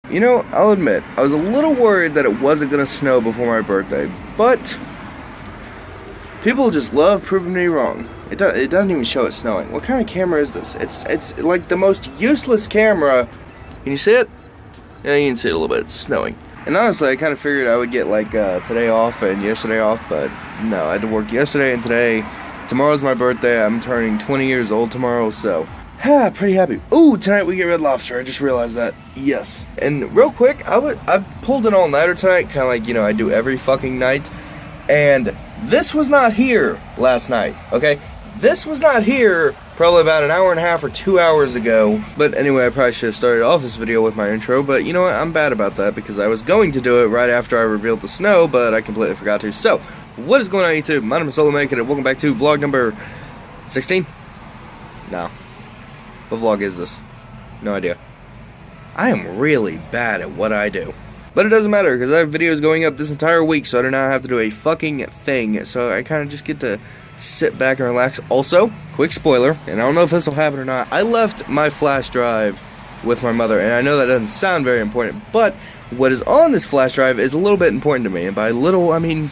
You know, I'll admit, I was a little worried that it wasn't gonna snow before my birthday, but people just love proving me wrong. It doesn't even show it snowing. What kind of camera is this? It's like the most useless camera. Can you see it? Yeah, you can see it a little bit. It's snowing. And honestly, I kind of figured I would get like today off and yesterday off, but no, I had to work yesterday and today. Tomorrow's my birthday. I'm turning 20 years old tomorrow, so pretty happy. Ooh, tonight we get Red Lobster. I just realized that. Yes. And real quick, I've pulled an all-nighter tonight, kind of like, you know, I do every fucking night. And this was not here last night, okay? This was not here probably about an hour and a half or 2 hours ago. But anyway, I probably should have started off this video with my intro, but you know what? I'm bad about that because I was going to do it right after I revealed the snow, but I completely forgot to. So, what is going on YouTube? My name is SoloMake and welcome back to vlog number 16? No. What vlog is this? No idea. I am really bad at what I do. But it doesn't matter, because I have videos going up this entire week, so I do not have to do a fucking thing. So I kind of just get to sit back and relax. Also, quick spoiler, and I don't know if this will happen or not, I left my flash drive with my mother, and I know that doesn't sound very important, but what is on this flash drive is a little bit important to me, and by little, I mean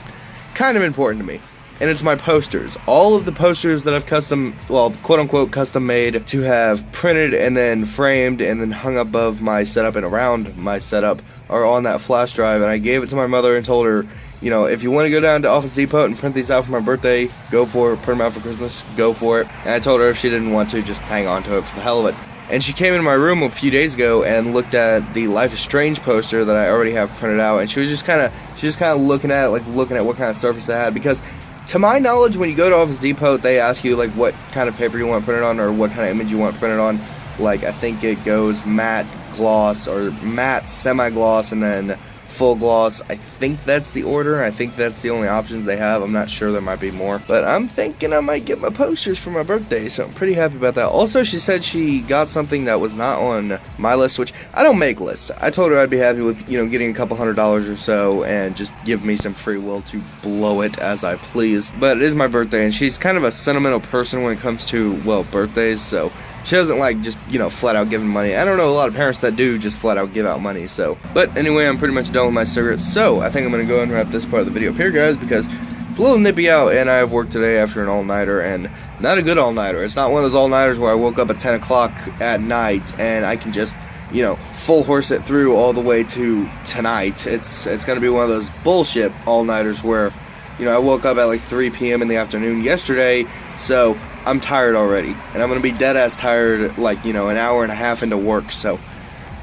kind of important to me. And it's my posters. All of the posters that I've quote-unquote custom made to have printed and then framed and then hung above my setup and around my setup are on that flash drive. And I gave it to my mother and told her, you know, if you want to go down to Office Depot and print these out for my birthday, go for it. Print them out for Christmas, go for it. And I told her if she didn't want to, just hang on to it for the hell of it. And she came into my room a few days ago and looked at the Life is Strange poster that I already have printed out. And she was just kind of looking at what kind of surface I had, because to my knowledge, when you go to Office Depot, they ask you, like, what kind of paper you want printed on or what kind of image you want printed on. Like, I think it goes matte, gloss, or matte, semi-gloss, and then full gloss. I think that's the order. I think that's the only options they have. I'm not sure, there might be more. But I'm thinking I might get my posters for my birthday, so I'm pretty happy about that. Also, she said she got something that was not on my list, which I don't make lists. I told her I'd be happy with, you know, getting a couple $100s or so and just give me some free will to blow it as I please. But it is my birthday, and she's kind of a sentimental person when it comes to, well, birthdays, so she doesn't like just, you know, flat out giving money. I don't know a lot of parents that do just flat out give out money, so. But anyway, I'm pretty much done with my cigarettes, so I think I'm going to go and wrap this part of the video up here, guys, because it's a little nippy out, and I have work today after an all-nighter, and not a good all-nighter. It's not one of those all-nighters where I woke up at 10 o'clock at night, and I can just, you know, full horse it through all the way to tonight. It's going to be one of those bullshit all-nighters where, you know, I woke up at like 3 p.m. in the afternoon yesterday, so I'm tired already, and I'm going to be dead-ass tired, like, you know, an hour and a half into work, so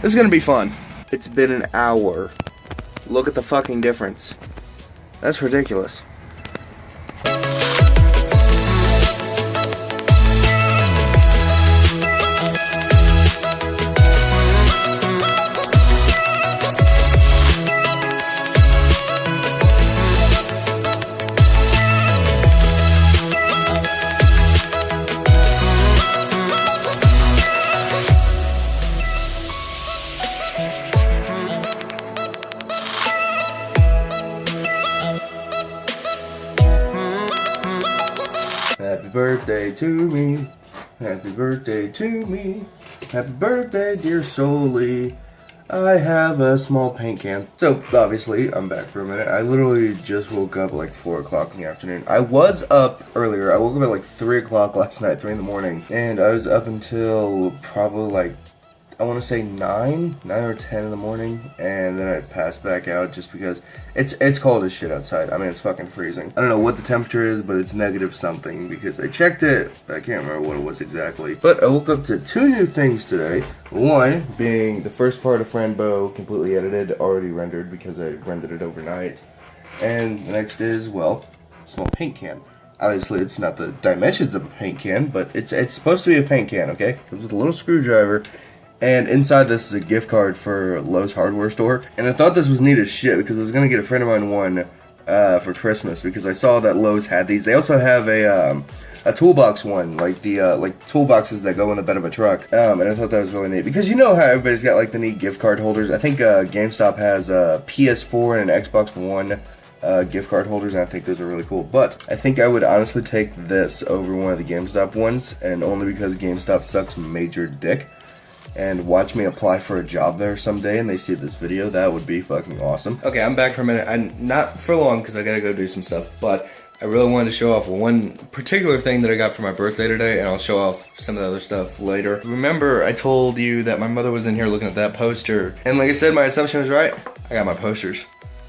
this is going to be fun. It's been an hour. Look at the fucking difference. That's ridiculous. Happy birthday to me, happy birthday to me, happy birthday dear Soli, I have a small paint can. So, obviously, I'm back for a minute. I literally just woke up at like 4 o'clock in the afternoon. I was up earlier. I woke up at like 3 o'clock last night, 3 in the morning, and I was up until probably like, I want to say 9 or 10 in the morning, and then I passed back out just because it's cold as shit outside. I mean, it's fucking freezing. I don't know what the temperature is, but it's negative something because I checked it. I can't remember what it was exactly. But I woke up to 2 new things today. One being the first part of Frambo completely edited, already rendered because I rendered it overnight. And the next is, well, a small paint can. Obviously, it's not the dimensions of a paint can, but it's supposed to be a paint can, okay? Comes with a little screwdriver. And inside this is a gift card for Lowe's hardware store. And I thought this was neat as shit because I was going to get a friend of mine one for Christmas because I saw that Lowe's had these. They also have a toolbox one, like the like toolboxes that go in the bed of a truck. And I thought that was really neat because you know how everybody's got like the neat gift card holders. I think GameStop has a PS4 and an Xbox One gift card holders, and I think those are really cool. But I think I would honestly take this over one of the GameStop ones, and only because GameStop sucks major dick. and watch me apply for a job there someday and they see this video, that would be fucking awesome. Okay, I'm back for a minute. I'm not for long because I gotta go do some stuff, but I really wanted to show off one particular thing that I got for my birthday today, and I'll show off some of the other stuff later. Remember, I told you that my mother was in here looking at that poster, and like I said, my assumption was right. I got my posters.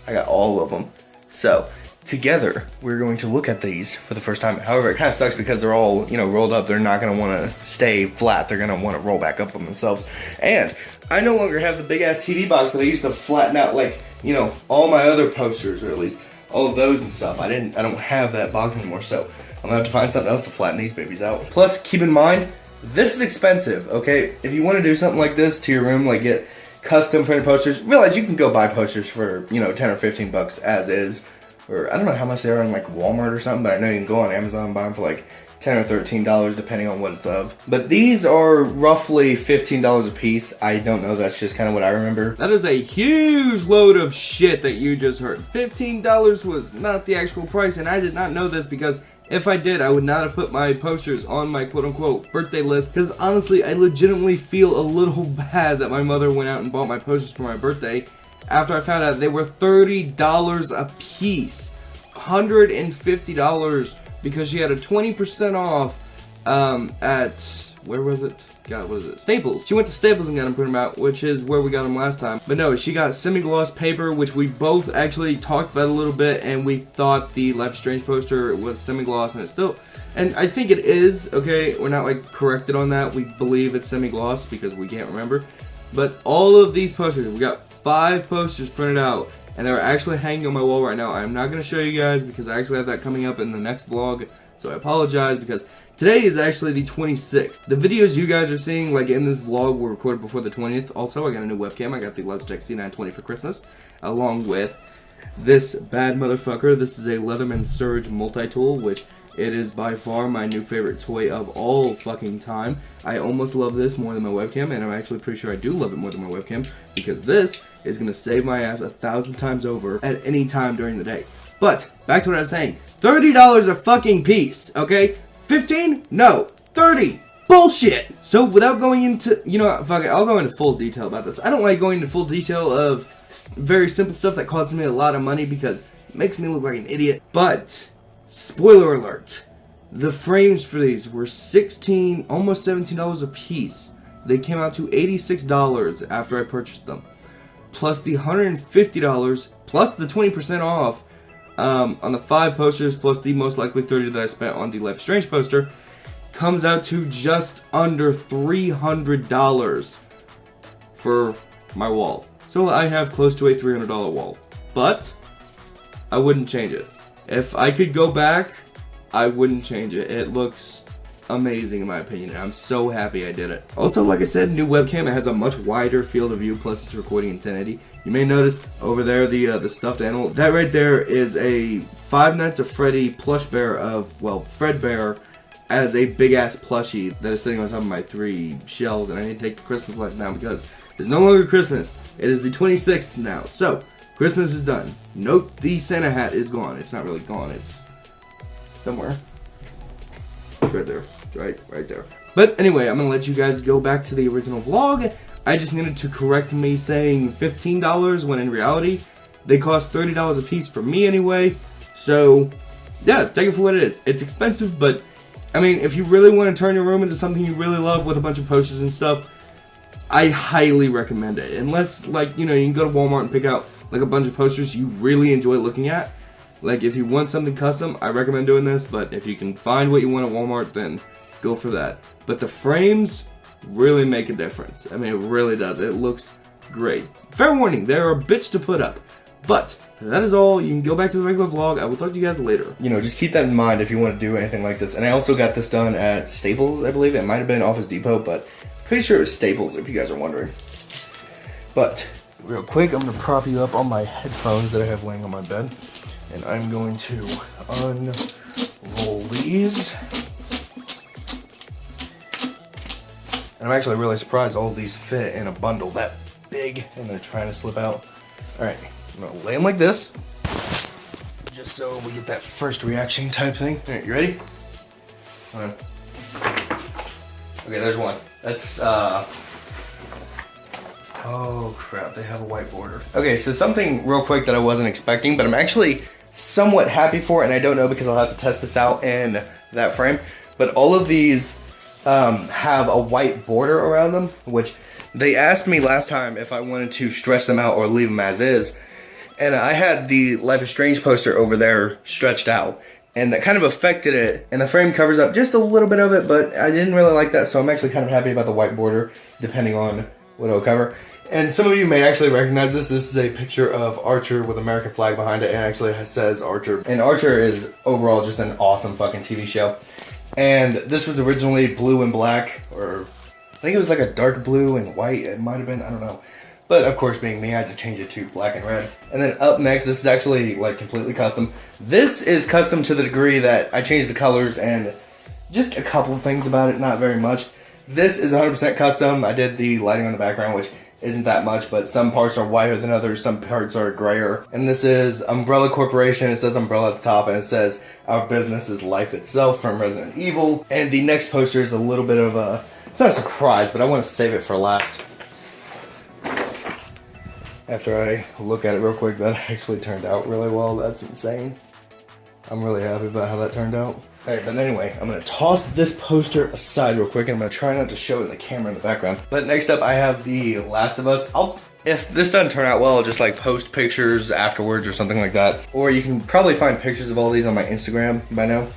I got all of them. So, together, we're going to look at these for the first time. However, it kind of sucks because they're all, you know, rolled up. They're not going to want to stay flat. They're going to want to roll back up on themselves. And I no longer have the big-ass TV box that I used to flatten out, like, you know, all my other posters, or at least all of those and stuff. I don't have that box anymore, so I'm going to have to find something else to flatten these babies out. Plus, keep in mind, this is expensive, okay? If you want to do something like this to your room, like get custom printed posters, realize you can go buy posters for, you know, 10 or 15 bucks as is. Or I don't know how much they are in like Walmart or something, but I know you can go on Amazon and buy them for like $10 or $13 depending on what it's of. But these are roughly $15 a piece. I don't know, that's just kind of what I remember. That is a huge load of shit that you just heard. $15 was not the actual price, and I did not know this because if I did, I would not have put my posters on my quote-unquote birthday list, because honestly, I legitimately feel a little bad that my mother went out and bought my posters for my birthday after I found out they were $30 a piece. $150 because she had a 20% off at, where was it? God, what is it? Staples. She went to Staples and got them printed out, which is where we got them last time. But no, she got semi-gloss paper, which we both actually talked about a little bit, and we thought the Life is Strange poster was semi-gloss, and it's still, and I think it is, okay? We're not like corrected on that. We believe it's semi-gloss because we can't remember. But all of these posters, we got 5 posters printed out, and they're actually hanging on my wall right now. I'm not going to show you guys because I actually have that coming up in the next vlog, so I apologize because today is actually the 26th. The videos you guys are seeing, like in this vlog, were recorded before the 20th. Also, I got a new webcam. I got the Logitech C920 for Christmas, along with this bad motherfucker. This is a Leatherman Surge multi-tool, which it is by far my new favorite toy of all fucking time. I almost love this more than my webcam, and I'm actually pretty sure I do love it more than my webcam, because this is going to save my ass 1,000 times over at any time during the day. But, back to what I was saying. $30 a fucking piece, okay? 15? No. 30. Bullshit! So, without going into, you know what, fuck it, I'll go into full detail about this. I don't like going into full detail of very simple stuff that costs me a lot of money because it makes me look like an idiot. But spoiler alert, the frames for these were $16, almost $17 a piece. They came out to $86 after I purchased them. Plus the $150, plus the 20% off on the 5 posters, plus the most likely $30 that I spent on the Life is Strange poster, comes out to just under $300 for my wall. So I have close to a $300 wall. But I wouldn't change it. If I could go back, I wouldn't change it. It looks amazing in my opinion, and I'm so happy I did it. Also, like I said, new webcam. It has a much wider field of view, plus it's recording in 1080. You may notice over there the stuffed animal. That right there is a Five Nights at Freddy plush bear of, well, Fredbear as a big ass plushie that is sitting on top of my 3 shelves, and I need to take the Christmas lights down because it's no longer Christmas. It is the 26th now, so Christmas is done. Note the Santa hat is gone. It's not really gone. It's somewhere. It's right there. Right there. But anyway, I'm going to let you guys go back to the original vlog. I just needed to correct me saying $15 when in reality they cost $30 a piece for me anyway. So, yeah, take it for what it is. It's expensive, but I mean, if you really want to turn your room into something you really love with a bunch of posters and stuff, I highly recommend it. Unless, like, you know, you can go to Walmart and pick out like a bunch of posters you really enjoy looking at. Like, if you want something custom, I recommend doing this, but if you can find what you want at Walmart, then go for that. But the frames really make a difference. I mean, it really does. It looks great. Fair warning, they're a bitch to put up. But that is all. You can go back to the regular vlog. I will talk to you guys later. You know, just keep that in mind if you want to do anything like this. And I also got this done at Staples, I believe. It might have been Office Depot, but pretty sure it was Staples, if you guys are wondering. But real quick, I'm going to prop you up on my headphones that I have laying on my bed. And I'm going to unroll these. And I'm actually really surprised all of these fit in a bundle that big, and they're trying to slip out. Alright, I'm going to lay them like this, just so we get that first reaction type thing. Alright, you ready? Hold on. Okay, there's one. That's Oh crap, they have a white border. Okay, so something real quick that I wasn't expecting, but I'm actually somewhat happy for, and I don't know because I'll have to test this out in that frame. But all of these have a white border around them, which they asked me last time if I wanted to stretch them out or leave them as is. And I had the Life is Strange poster over there stretched out, and that kind of affected it, and the frame covers up just a little bit of it, but I didn't really like that, so I'm actually kind of happy about the white border, depending on what it'll cover. And some of you may actually recognize this. This is a picture of Archer with American flag behind it, and actually it says Archer. And Archer is overall just an awesome fucking TV show. And this was originally blue and black, or I think it was like a dark blue and white, it might have been, I don't know. But of course, being me, I had to change it to black and red. And then up next, this is actually like completely custom. This is custom to the degree that I changed the colors and just a couple of things about it, not very much. This is 100% custom. I did the lighting on the background, which isn't that much, but some parts are whiter than others, some parts are grayer. And this is Umbrella Corporation. It says Umbrella at the top, and it says our business is life itself from Resident Evil. And the next poster is a little bit of a, it's not a surprise, but I want to save it for last. After I look at it real quick, that actually turned out really well. That's insane. I'm really happy about how that turned out. Alright, but anyway, I'm going to toss this poster aside real quick, and I'm going to try not to show it in the camera in the background. But next up, I have The Last of Us. If this doesn't turn out well, I'll just like post pictures afterwards or something like that. Or you can probably find pictures of all these on my Instagram by now.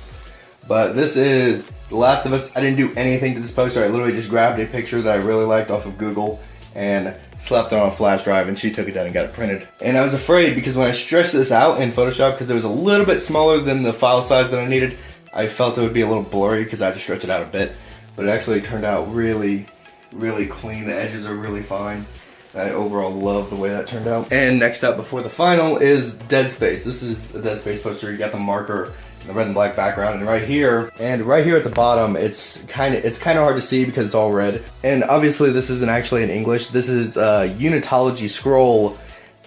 But this is The Last of Us. I didn't do anything to this poster. I literally just grabbed a picture that I really liked off of Google and slapped it on a flash drive, and she took it down and got it printed. And I was afraid because when I stretched this out in Photoshop, because it was a little bit smaller than the file size that I needed, I felt it would be a little blurry because I had to stretch it out a bit. But it actually turned out really, really clean. The edges are really fine. I overall love the way that turned out. And next up before the final is Dead Space. This is a Dead Space poster. You got the marker, the red and black background, and right here at the bottom, it's kind of hard to see because it's all red. And obviously this isn't actually in English. This is a Unitology scroll,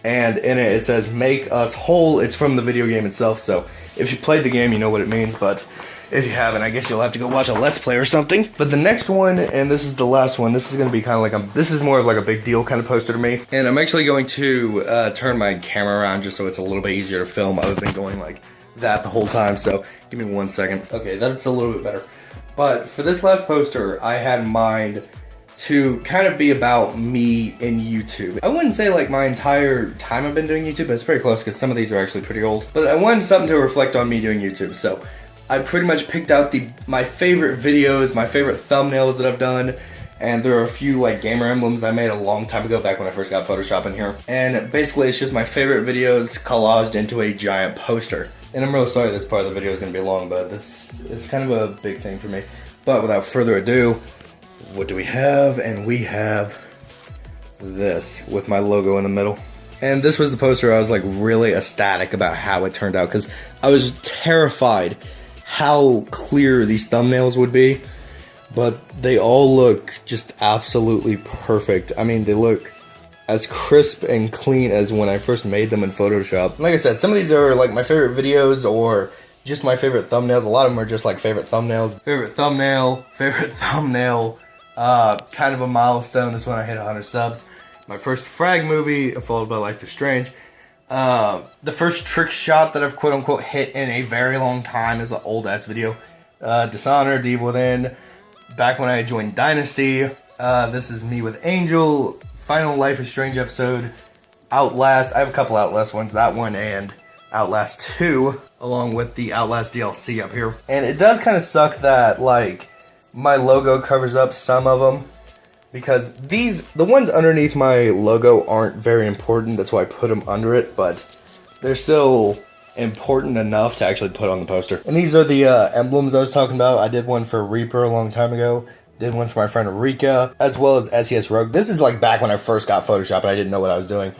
and in it says "Make us whole." It's from the video game itself, so if you played the game, you know what it means, but if you haven't, I guess you'll have to go watch a Let's Play or something. But the next one, and this is the last one, this is going to be kind of like this is more of like a big deal kind of poster to me. And I'm actually going to turn my camera around just so it's a little bit easier to film other than going like that the whole time. So give me 1 second. Okay, that's a little bit better. But for this last poster, I had in mind to kind of be about me in YouTube. I wouldn't say like my entire time I've been doing YouTube, but it's pretty close because some of these are actually pretty old. But I wanted something to reflect on me doing YouTube, so I pretty much picked out my favorite videos, my favorite thumbnails that I've done, and there are a few like gamer emblems I made a long time ago back when I first got Photoshop in here. And basically it's just my favorite videos collaged into a giant poster. And I'm really sorry this part of the video is going to be long, but this is kind of a big thing for me. But without further ado, what do we have? And we have this with my logo in the middle. And this was the poster I was like really ecstatic about how it turned out, because I was terrified how clear these thumbnails would be, but they all look just absolutely perfect. I mean, they look as crisp and clean as when I first made them in Photoshop. Like I said, some of these are like my favorite videos or just my favorite thumbnails. A lot of them are just like favorite thumbnails. Favorite thumbnail, kind of a milestone. This one I hit 100 subs. My first frag movie, followed by Life is Strange. The first trick shot that I've quote unquote hit in a very long time is an old ass video. Dishonored, Evil Within, back when I joined Dynasty. This is me with Angel, final Life is Strange episode, Outlast. I have a couple Outlast ones, that one and Outlast 2, along with the Outlast DLC up here. And it does kind of suck that like my logo covers up some of them, because the ones underneath my logo aren't very important. That's why I put them under it, but they're still important enough to actually put on the poster. And these are the emblems I was talking about. I did one for Reaper a long time ago. Did one for my friend Rika, as well as SES Rogue. This is like back when I first got Photoshop and I didn't know what I was doing.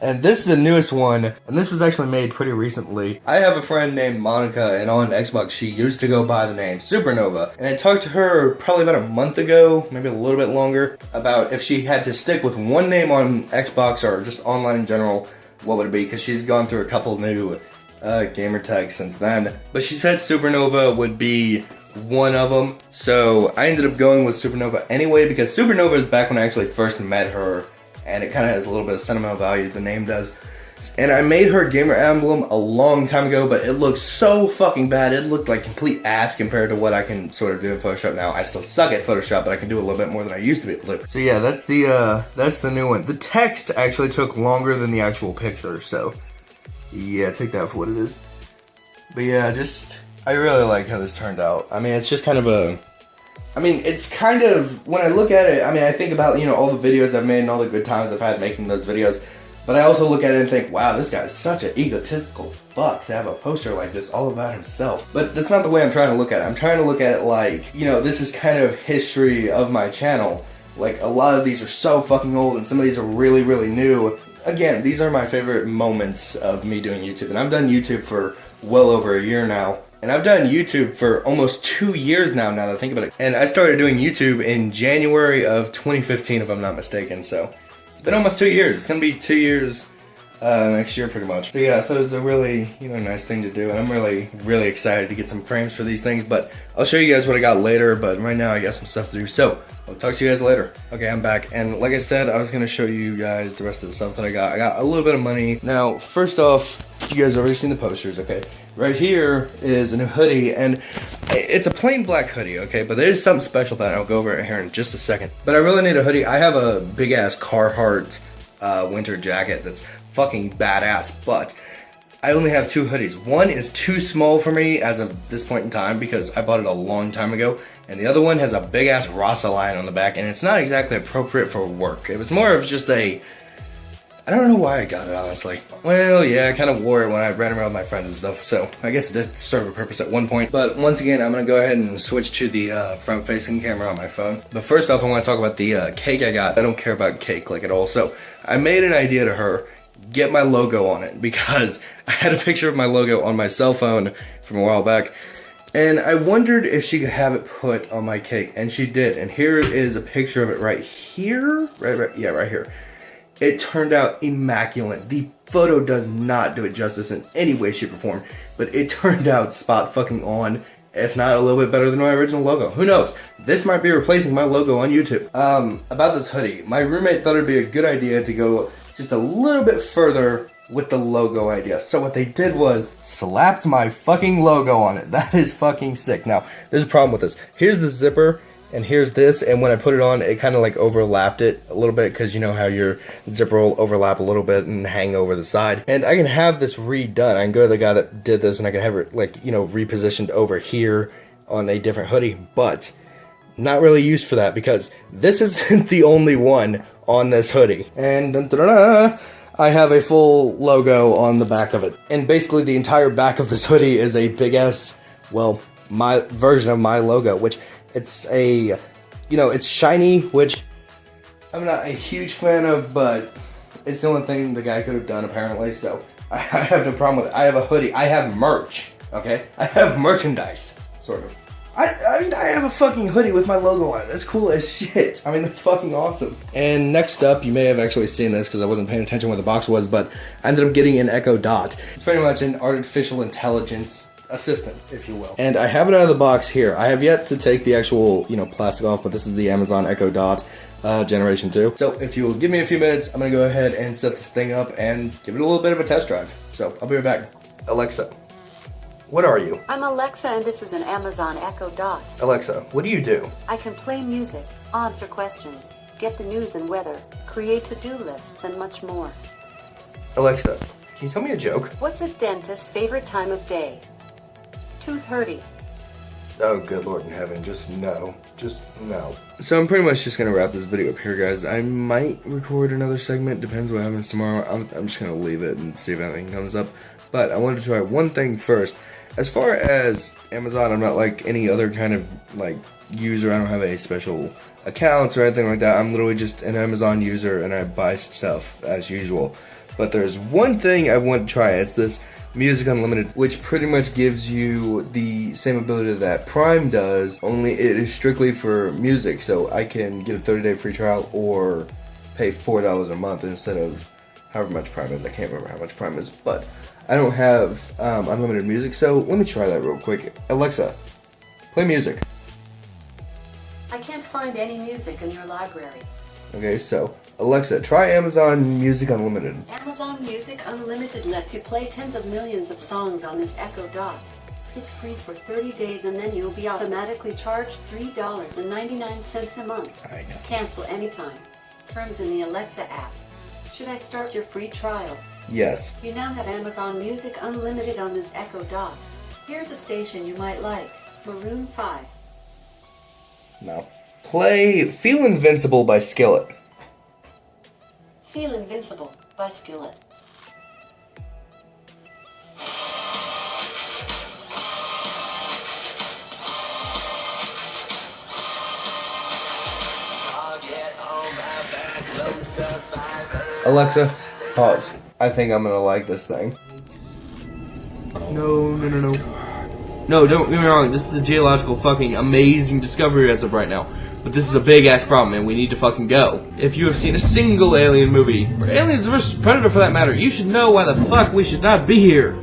And this is the newest one, and this was actually made pretty recently. I have a friend named Monica, and on Xbox she used to go by the name Supernova. And I talked to her probably about a month ago, maybe a little bit longer, about if she had to stick with one name on Xbox or just online in general, what would it be? Because she's gone through a couple new gamer tags since then. But she said Supernova would be one of them, so I ended up going with Supernova anyway, because Supernova is back when I actually first met her, and it kind of has a little bit of sentimental value, the name does. And I made her gamer emblem a long time ago, but it looked so fucking bad. It looked like complete ass compared to what I can sort of do in Photoshop now. I still suck at Photoshop, but I can do a little bit more than I used to be able to do. So yeah, that's the new one. The text actually took longer than the actual picture, so yeah, take that for what it is. But yeah, I really like how this turned out. I mean, it's just kind of it's kind of, when I look at it, I mean, I think about, you know, all the videos I've made and all the good times I've had making those videos. But I also look at it and think, wow, this guy's such an egotistical fuck to have a poster like this all about himself. But that's not the way I'm trying to look at it. I'm trying to look at it like, you know, this is kind of history of my channel. Like, a lot of these are so fucking old and some of these are really, really new. Again, these are my favorite moments of me doing YouTube. And I've done YouTube for well over a year now. And I've done YouTube for almost 2 years now that I think about it. And I started doing YouTube in January of 2015, if I'm not mistaken, so it's been almost 2 years. It's gonna be 2 years next year, pretty much. So yeah, I thought it was a really, you know, nice thing to do, and I'm really, really excited to get some frames for these things. But I'll show you guys what I got later. But right now, I got some stuff to do. So I'll talk to you guys later. Okay, I'm back, and like I said, I was gonna show you guys the rest of the stuff that I got. I got a little bit of money. Now, first off, you guys already seen the posters, okay? Right here is a new hoodie, and it's a plain black hoodie, okay? But there's something special about it. I'll go over it here in just a second. But I really need a hoodie. I have a big-ass Carhartt winter jacket that's fucking badass, but I only have 2 hoodies. One is too small for me as of this point in time because I bought it a long time ago, and the other one has a big-ass Rasa lion on the back, and it's not exactly appropriate for work. It was more of just a, I don't know why I got it, honestly. Well, yeah, I kind of wore it when I ran around with my friends and stuff, so I guess it did serve a purpose at one point. But once again, I'm going to go ahead and switch to the front-facing camera on my phone. But first off, I want to talk about the cake I got. I don't care about cake, like, at all. So I made an idea to her, get my logo on it, because I had a picture of my logo on my cell phone from a while back. And I wondered if she could have it put on my cake, and she did. And here is a picture of it right here. Right here. It turned out immaculate. The photo does not do it justice in any way, shape, or form, but it turned out spot fucking on, if not a little bit better than my original logo. Who knows? This might be replacing my logo on YouTube. About this hoodie, my roommate thought it'd be a good idea to go just a little bit further with the logo idea. So what they did was slapped my fucking logo on it. That is fucking sick. Now, there's a problem with this. Here's the zipper. And here's this, and when I put it on, it kind of like overlapped it a little bit, because you know how your zipper will overlap a little bit and hang over the side. And I can have this redone. I can go to the guy that did this, and I can have it, like, you know, repositioned over here on a different hoodie, but not really used for that, because this isn't the only one on this hoodie. And I have a full logo on the back of it. And basically the entire back of this hoodie is a big ass, well, my version of my logo, which it's a, you know, it's shiny, which I'm not a huge fan of, but it's the only thing the guy could have done, apparently, so I have no problem with it. I have a hoodie. I have merch, okay? I have merchandise, sort of. I mean, I have a fucking hoodie with my logo on it. That's cool as shit. I mean, that's fucking awesome. And next up, you may have actually seen this because I wasn't paying attention where the box was, but I ended up getting an Echo Dot. It's pretty much an artificial intelligence assistant, if you will. And I have it out of the box here. I have yet to take the actual, you know, plastic off, but this is the Amazon Echo Dot Generation 2. So if you will give me a few minutes, I'm gonna go ahead and set this thing up and give it a little bit of a test drive. So I'll be right back. Alexa, what are you? I'm Alexa, and this is an Amazon Echo Dot. Alexa, what do you do? I can play music, answer questions, get the news and weather, create to-do lists, and much more. Alexa, can you tell me a joke? What's a dentist's favorite time of day? Tooth hurty. Oh, good Lord in heaven, just no. Just no. So I'm pretty much just gonna wrap this video up here, guys. I might record another segment, depends what happens tomorrow. I'm just gonna leave it and see if anything comes up. But I wanted to try one thing first. As far as Amazon, I'm not like any other kind of like user. I don't have any special accounts or anything like that. I'm literally just an Amazon user, and I buy stuff as usual. But there's one thing I want to try. It's this Music Unlimited, which pretty much gives you the same ability that Prime does, only it is strictly for music. So I can get a 30-day free trial or pay $4 a month instead of however much Prime is. I can't remember how much Prime is, but I don't have unlimited music, so let me try that real quick. Alexa, play music. I can't find any music in your library. Okay, so Alexa, try Amazon Music Unlimited. Amazon Music Unlimited lets you play tens of millions of songs on this Echo Dot. It's free for 30 days and then you'll be automatically charged $3.99 a month. I know. Cancel anytime. Terms in the Alexa app. Should I start your free trial? Yes. You now have Amazon Music Unlimited on this Echo Dot. Here's a station you might like. Maroon 5. Now, play Feel Invincible by Skillet. Feel Invincible by Skillet. Alexa, pause. I think I'm gonna like this thing. No. No, don't get me wrong, this is a geological fucking amazing discovery as of right now. But this is a big ass problem and we need to fucking go. If you have seen a single Alien movie, or Aliens vs. Predator for that matter, you should know why the fuck we should not be here.